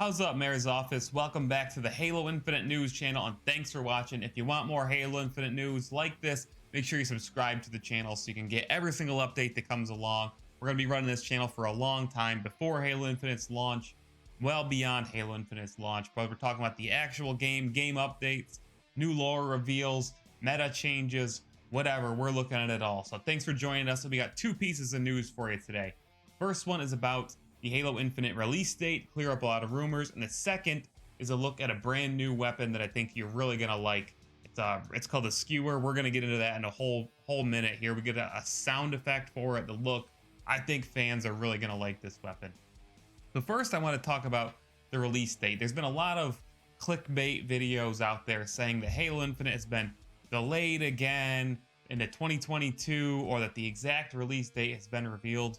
How's up, Mayor's Office? Welcome back to the Halo Infinite News channel, and thanks for watching. If you want more Halo Infinite news like this, make sure you subscribe to the channel so you can get every single update that comes along. We're going to be running this channel for a long time, before Halo Infinite's launch, well beyond Halo Infinite's launch. But we're talking about the actual game updates, new lore reveals, meta changes, whatever. We're looking at it all. So thanks for joining us. So we got two pieces of news for you today. First one is about the Halo Infinite release date, clear up a lot of rumors, and the second is a look at a brand new weapon that I think you're really gonna like. It's called the Skewer. We're gonna get into that in a whole minute here. We get a sound effect for it, the look. I think fans are really gonna like this weapon. But first, I want to talk about the release date. There's been a lot of clickbait videos out there saying that Halo Infinite has been delayed again into 2022, or that the exact release date has been revealed.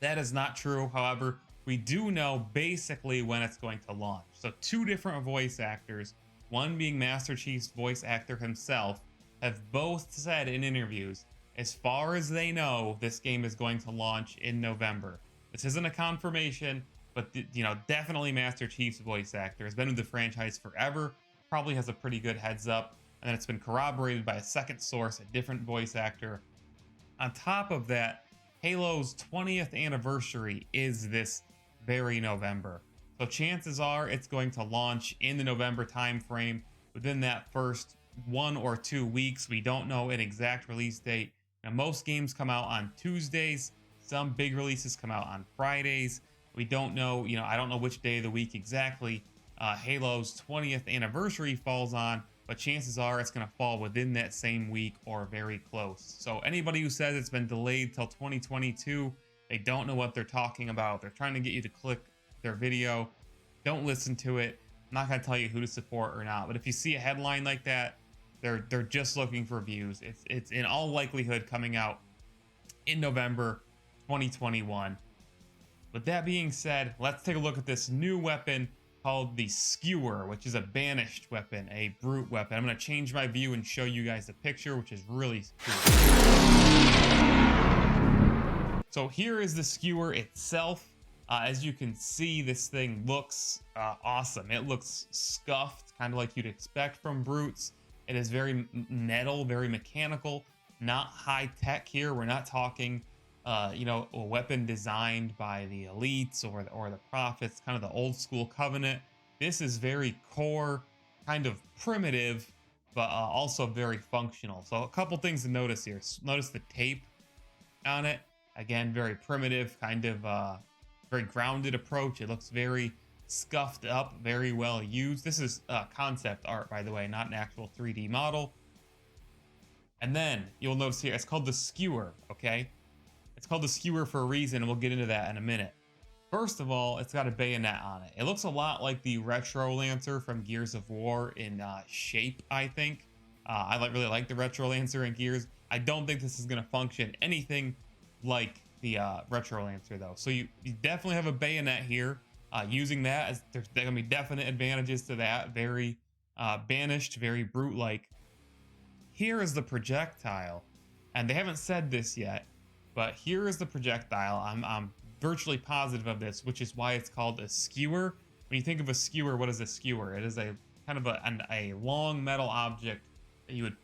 That is not true. However, we do know basically when it's going to launch. So two different voice actors, one being Master Chief's voice actor himself, have both said in interviews, as far as they know, this game is going to launch in November. This isn't a confirmation, but definitely Master Chief's voice actor has been with the franchise forever, probably has a pretty good heads up, and then it's been corroborated by a second source, a different voice actor. On top of that, Halo's 20th anniversary is this very November. So chances are it's going to launch in the November timeframe. Within that first 1 or 2 weeks, we don't know an exact release date. Now, most games come out on Tuesdays. Some big releases come out on Fridays. We don't know, I don't know which day of the week exactly Halo's 20th anniversary falls on, but chances are it's going to fall within that same week or very close. So anybody who says it's been delayed till 2022, they don't know what they're talking about. They're trying to get you to click their video. Don't listen to it. I'm not going to tell you who to support or not, but if you see a headline like that, they're just looking for views. It's in all likelihood coming out in November 2021. With that being said, let's take a look at this new weapon called the Skewer, which is a banished weapon, a brute weapon. I'm going to change my view and show you guys the picture, which is really cool. So here is the Skewer itself. As you can see, this thing looks awesome. It looks scuffed, kind of like you'd expect from brutes. It is very metal, very mechanical, not high tech here. We're not talking a weapon designed by the elites or the prophets, kind of the old school Covenant. This is very core, kind of primitive, but also very functional. So a couple things to notice here. Notice the tape on it. Again, very primitive, kind of very grounded approach. It looks very scuffed up, very well used. This is concept art, by the way, not an actual 3D model. And then you'll notice here, it's called the Skewer, okay? It's called the Skewer for a reason, and we'll get into that in a minute. First of all, it's got a bayonet on it. It looks a lot like the Retro Lancer from Gears of War in shape, I think. I really like the Retro Lancer in Gears. I don't think this is going to function anything like the Retro Lancer, though. So you definitely have a bayonet here. Using that, there's going to be definite advantages to that. Very banished, very brute-like. Here is the projectile, and they haven't said this yet. But here is the projectile. I'm virtually positive of this, which is why it's called a skewer. When you think of a skewer, what is a skewer? It is a kind of a long metal object that you would,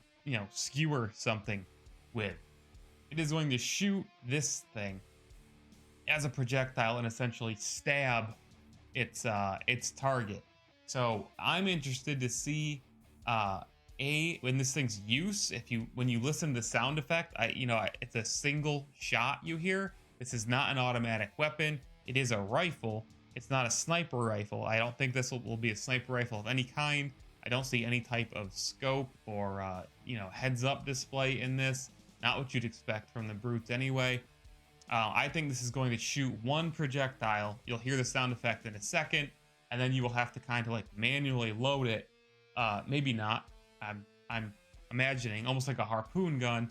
skewer something with. It is going to shoot this thing as a projectile and essentially stab its target. So I'm interested to see when this thing's use, when you listen to the sound effect, it's a single shot you hear. This is not an automatic weapon. It is a rifle. It's not a sniper rifle. I don't think this will be a sniper rifle of any kind. I don't see any type of scope or heads up display in this. Not what you'd expect from the brutes anyway. I think this is going to shoot one projectile. You'll hear the sound effect in a second, and then you will have to kind of like manually load it. Maybe not. I'm imagining almost like a harpoon gun,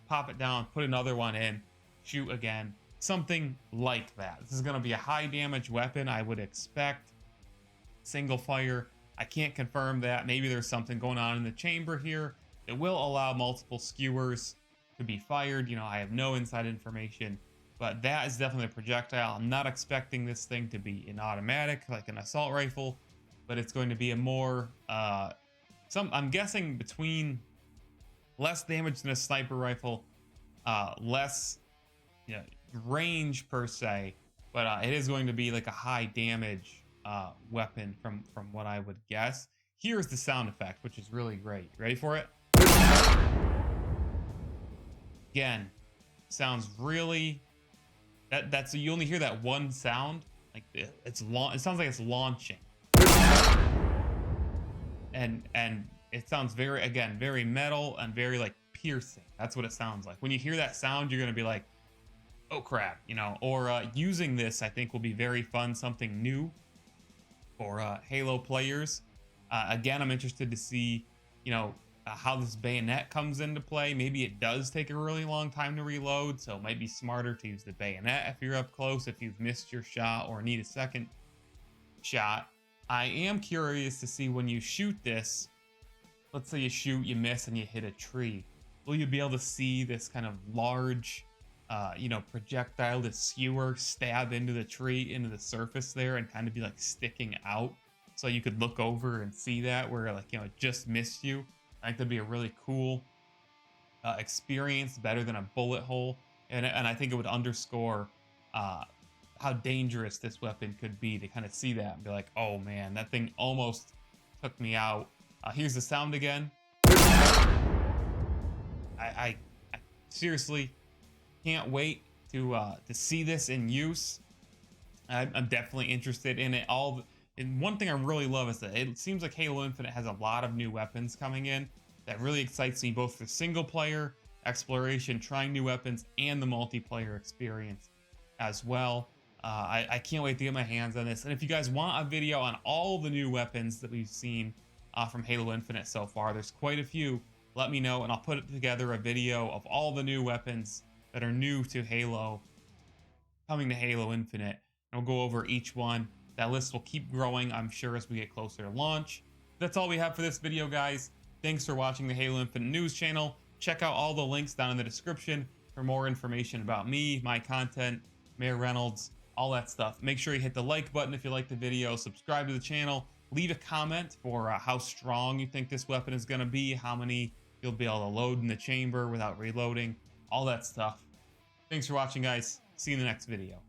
pop it down, put another one in, shoot again, something like that. This is going to be a high damage weapon, I would expect. Single fire. I can't confirm that. Maybe there's something going on in the chamber here that will allow multiple skewers to be fired. I have no inside information, but that is definitely a projectile. I'm not expecting this thing to be an automatic like an assault rifle, but it's going to be a more I'm guessing between less damage than a sniper rifle, less range per se, but it is going to be like a high damage weapon from what I would guess. Here's the sound effect, which is really great. Ready for it? Again, sounds really that's you only hear that one sound, like it sounds like it's launching, and it sounds very metal and very like piercing. That's what it sounds like. When you hear that sound, you're gonna be like, oh crap, or using this I think will be very fun, something new for Halo players. Again, I'm interested to see how this bayonet comes into play. Maybe it does take a really long time to reload, so it might be smarter to use the bayonet if you're up close, if you've missed your shot or need a second shot. I am curious to see when you shoot this, let's say you shoot, you miss, and you hit a tree, will you be able to see this kind of large projectile, this skewer, stab into the tree, into the surface there, and kind of be like sticking out, so you could look over and see that where it just missed you. I think that'd be a really cool experience, better than a bullet hole, and I think it would underscore how dangerous this weapon could be, to kind of see that and be like, oh man, that thing almost took me out. Here's the sound again. I seriously can't wait to see this in use. I'm definitely interested in it. And one thing I really love is that it seems like Halo Infinite has a lot of new weapons coming in that really excites me, both for single player exploration, trying new weapons, and the multiplayer experience as well. I can't wait to get my hands on this. And if you guys want a video on all the new weapons that we've seen from Halo Infinite so far, there's quite a few, let me know and I'll put together a video of all the new weapons that are new to Halo, coming to Halo Infinite, and we'll go over each one. That list will keep growing, I'm sure, as we get closer to launch. That's all we have for this video, guys. Thanks for watching the Halo Infinite News channel. Check out all the links down in the description for more information about me, my content, Mayor Reynolds, all that stuff. Make sure you hit the like button if you like the video, subscribe to the channel, leave a comment for how strong you think this weapon is going to be, how many you'll be able to load in the chamber without reloading, all that stuff. Thanks for watching, guys. See you in the next video.